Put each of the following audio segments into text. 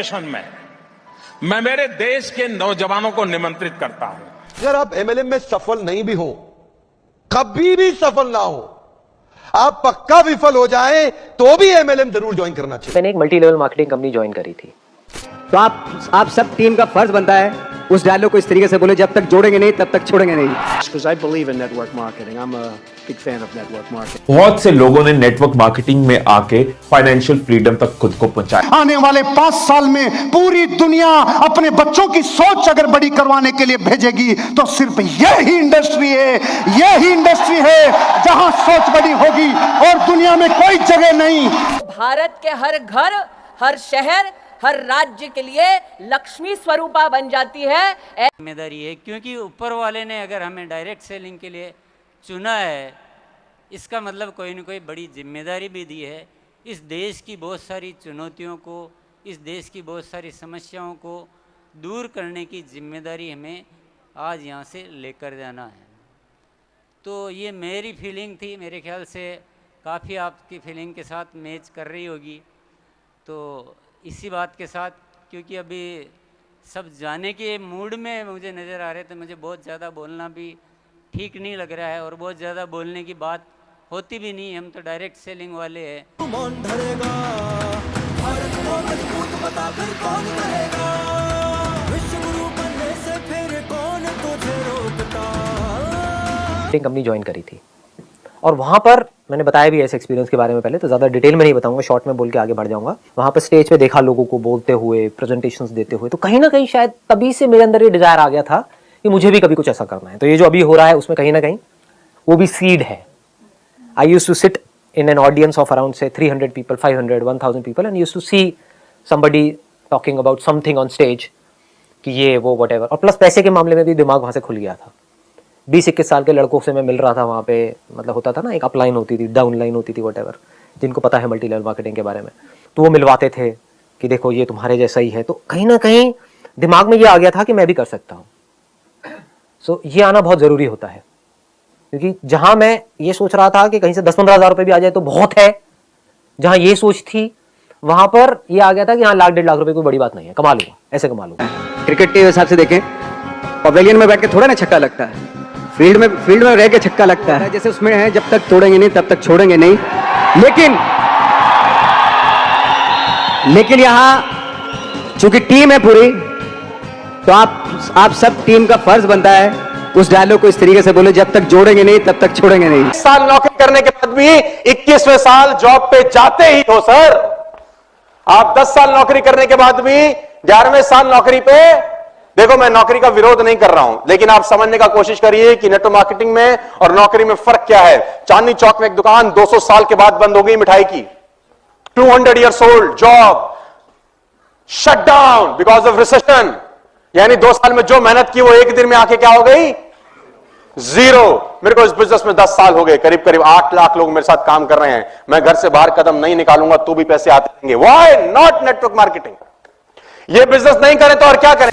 Generation में मैं मेरे देश के नौजवानों को निमंत्रित करता हूं। अगर आप एमएलए में सफल नहीं भी हो, कभी भी सफल ना हो, आप पक्का विफल हो जाए तो भी एमएलए जरूर ज्वाइन करना चाहिए। मैंने एक multi level marketing company join करी थी। तो आप सब टीम का फर्ज बनता है उस डायलॉग को इस तरीके से बोले, जब तक जोड़ेंगे नहीं तब तक छोड़ेंगे नहीं। Because I believe in network marketing. I'm a big fan of network marketing. बहुत से लोगों ने नेटवर्क मार्केटिंग में आके फाइनेंशियल फ्रीडम तक खुद को पहुंचाया। आने वाले 5 साल में पूरी दुनिया अपने बच्चों की सोच अगर बड़ी करवाने के लिए भेजेगी तो सिर्फ यही इंडस्ट्री है जहां सोच बड़ी होगी और दुनिया में कोई जगह नहीं। भारत के हर घर, हर शहर, हर राज्य के लिए लक्ष्मी स्वरूपा बन जाती है। जिम्मेदारी है, क्योंकि ऊपर वाले ने अगर हमें डायरेक्ट सेलिंग के लिए चुना है, इसका मतलब कोई ना कोई बड़ी जिम्मेदारी भी दी है। इस देश की बहुत सारी चुनौतियों को, इस देश की बहुत सारी समस्याओं को दूर करने की जिम्मेदारी हमें आज यहाँ से लेकर जाना है। तो ये मेरी फीलिंग थी, मेरे ख्याल से काफ़ी आपकी फीलिंग के साथ मैच कर रही होगी। तो इसी बात के साथ, क्योंकि अभी सब जाने के मूड में मुझे नज़र आ रहे थे, मुझे बहुत ज़्यादा बोलना भी ठीक नहीं लग रहा है और बहुत ज़्यादा बोलने की बात होती भी नहीं। हम तो डायरेक्ट सेलिंग वाले हैं। कंपनी ज्वाइन करी थी और वहाँ पर मैंने बताया भी ऐसे एक्सपीरियंस के बारे में पहले, तो ज़्यादा डिटेल में नहीं बताऊंगा, शॉर्ट में बोल के आगे बढ़ जाऊंगा। वहाँ पर स्टेज पे देखा लोगों को बोलते हुए, प्रेजेंटेशंस देते हुए, तो कहीं ना कहीं शायद तभी से मेरे अंदर ये डिजायर आ गया था कि मुझे भी कभी कुछ ऐसा करना है। तो ये जो अभी हो रहा है उसमें कहीं ना कहीं वो भी सीड है। I used to sit in an audience of around say 300 people, 500, 1000 people and used to see somebody talking about something on stage कि ये वो whatever। और प्लस पैसे के मामले में भी दिमाग वहाँ से खुल गया था। 20-21 साल के लड़कों से मैं मिल रहा था वहाँ पे, मतलब होता था ना, एक अपलाइन होती थी, डाउन लाइन होती थी, whatever, जिनको पता है मल्टी लेवल मार्केटिंग के बारे में, तो वो मिलवाते थे कि देखो ये तुम्हारे जैसा ही है। तो कहीं ना कहीं दिमाग में ये आ गया था कि मैं भी कर सकता हूँ। सो ये आना बहुत ज़रूरी होता है, क्योंकि जहां मैं ये सोच रहा था कि कहीं से 10-15 हज़ार रुपए भी आ जाए तो बहुत है, जहां ये सोच थी वहां पर ये आ गया था कि हाँ 1-1.5 लाख रुपए कोई बड़ी बात नहीं है, कमा लूंगा, ऐसे कमा लूंगा। क्रिकेट के हिसाब से देखें, पवेलियन में बैठ के थोड़ा ना छक्का लगता है, फील्ड में रह के छक्का लगता है। जैसे उसमें है, जब तक तोड़ेंगे नहीं तब तक छोड़ेंगे नहीं। लेकिन यहाँ चूंकि टीम है पूरी, तो आप सब टीम का फर्ज बनता है उस डायलॉग को इस तरीके से बोले, जब तक जोड़ेंगे नहीं तब तक छोड़ेंगे नहीं। 10 साल नौकरी करने के बाद भी 21वें साल जॉब पे जाते ही हो सर। आप 10 साल नौकरी करने के बाद भी 11वें साल नौकरी पे, देखो मैं नौकरी का विरोध नहीं कर रहा हूं, लेकिन आप समझने का कोशिश करिए कि नेटवर्क मार्केटिंग में और नौकरी में फर्क क्या है। चांदनी चौक में एक दुकान 200 साल के बाद बंद हो गई मिठाई की, 200 years old job shut down because of recession. यानी 2 साल में जो मेहनत की वो एक दिन में आके क्या हो गई, जीरो। मेरे को इस बिजनेस में 10 साल हो गए, करीब करीब 8 लाख लोग मेरे साथ काम कर रहे हैं। मैं घर से बाहर कदम नहीं निकालूंगा तो भी पैसे आते रहेंगे। Why not network marketing? ये बिजनेस नहीं करें तो और क्या करें?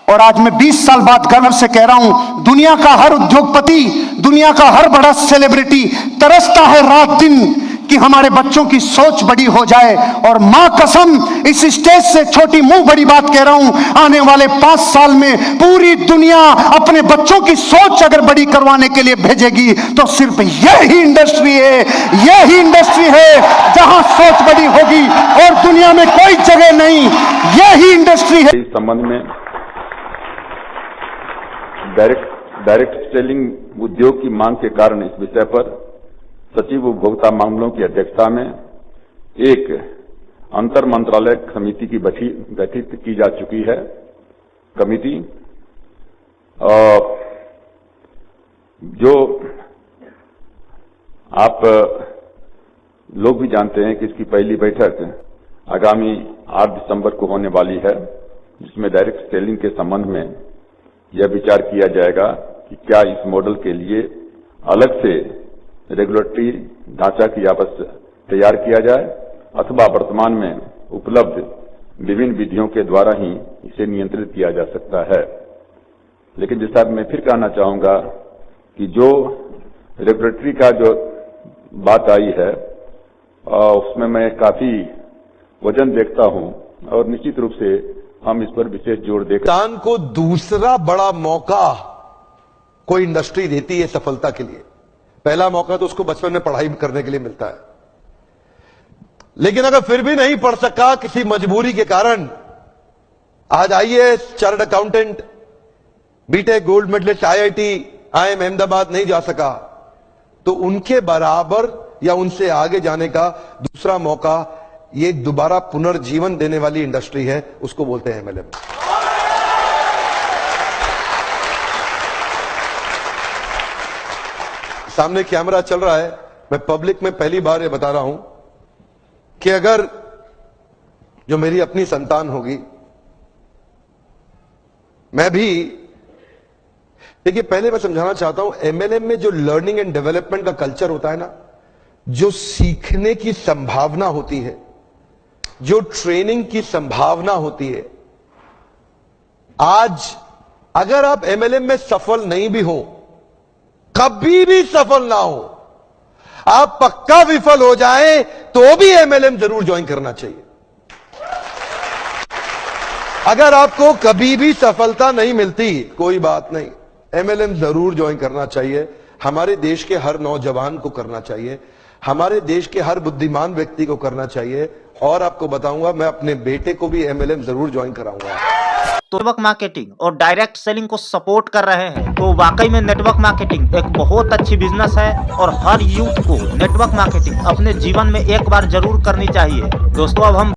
और आज मैं 20 साल बाद गर्व से कह रहा हूं, दुनिया का हर उद्योगपति, दुनिया का हर बड़ा सेलिब्रिटी तरसता है रात दिन कि हमारे बच्चों की सोच बड़ी हो जाए। और मां कसम, इस स्टेज से छोटी मुंह बड़ी बात कह रहा हूं, आने वाले 5 साल में पूरी दुनिया अपने बच्चों की सोच अगर बड़ी करवाने के लिए भेजेगी तो सिर्फ यही इंडस्ट्री है जहां सोच बड़ी होगी और दुनिया में कोई जगह नहीं। यही इंडस्ट्री है। इस संबंध में डायरेक्ट सेलिंग उद्योग की मांग के कारण इस विषय पर सचिव उपभोक्ता मामलों की अध्यक्षता में एक अंतर मंत्रालय समिति की गठित की जा चुकी है। कमिटी जो आप लोग भी जानते हैं कि इसकी पहली बैठक आगामी 8 दिसंबर को होने वाली है, जिसमें डायरेक्ट सेलिंग के संबंध में यह विचार किया जाएगा कि क्या इस मॉडल के लिए अलग से रेगुलेटरी ढांचा की तैयार किया जाए अथवा वर्तमान में उपलब्ध विभिन्न विधियों के द्वारा ही इसे नियंत्रित किया जा सकता है। लेकिन जैसा मैं फिर कहना चाहूंगा कि जो रेगुलेटरी का जो बात आई है उसमें मैं काफी वजन देखता हूं और निश्चित रूप से हम इस पर विशेष जोर देकर किसान को दूसरा बड़ा मौका कोई इंडस्ट्री देती है सफलता के लिए। पहला मौका तो उसको बचपन में पढ़ाई करने के लिए मिलता है, लेकिन अगर फिर भी नहीं पढ़ सका किसी मजबूरी के कारण, आज IAS, chartered accountant, BTech gold medalist, IIT, IIM Ahmedabad नहीं जा सका, तो उनके बराबर या उनसे आगे जाने का दूसरा मौका ये दोबारा पुनर्जीवन देने वाली इंडस्ट्री है, उसको बोलते हैं एमएलएम। सामने कैमरा चल रहा है, मैं पब्लिक में पहली बार ये बता रहा हूं कि अगर जो मेरी अपनी संतान होगी, मैं भी, देखिए पहले मैं समझाना चाहता हूं, एमएलएम में जो लर्निंग एंड डेवलपमेंट का कल्चर होता है ना, जो सीखने की संभावना होती है, जो ट्रेनिंग की संभावना होती है, आज अगर आप एमएलएम में सफल नहीं भी हो, कभी भी सफल ना हो, आप पक्का विफल हो जाएं, तो भी एमएलएम जरूर ज्वाइन करना चाहिए। अगर आपको कभी भी सफलता नहीं मिलती, कोई बात नहीं, एमएलएम जरूर ज्वाइन करना चाहिए। हमारे देश के हर नौजवान को करना चाहिए, हमारे देश के हर बुद्धिमान व्यक्ति को करना चाहिए। और आपको बताऊंगा, मैं अपने बेटे को भी एमएलएम जरूर ज्वाइन कराऊंगा। तो नेटवर्क मार्केटिंग और डायरेक्ट सेलिंग को सपोर्ट कर रहे हैं, तो वाकई में नेटवर्क मार्केटिंग एक बहुत अच्छी बिजनेस है और हर यूथ को नेटवर्क मार्केटिंग अपने जीवन में एक बार जरूर करनी चाहिए। दोस्तों अब हम